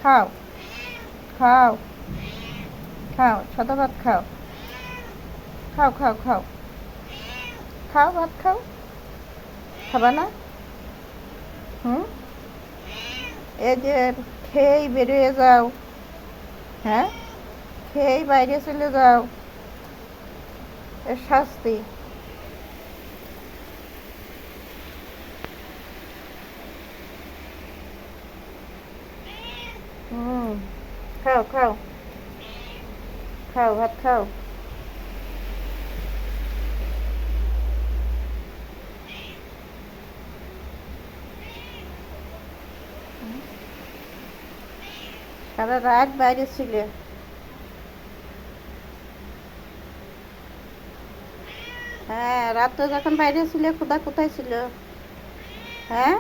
খাও, খাও, খাও, সাদা ভাত খাও, খাও, খাও, খাও, খাও, ভাত খাও, খাবা না? হুম, এই যে খেয়েই বেরিয়ে যাও, হ্যাঁ, খেয়েই বাইরে চলে যাও, এর শাস্তি। হুম, খাও, খাও, খাও, ভাত খাও। সারা রাত বাইরে ছিলে। হ্যাঁ, রাত্রে যখন বাইরে ছিলে ক্ষুধা কোথায় ছিল? হ্যাঁ,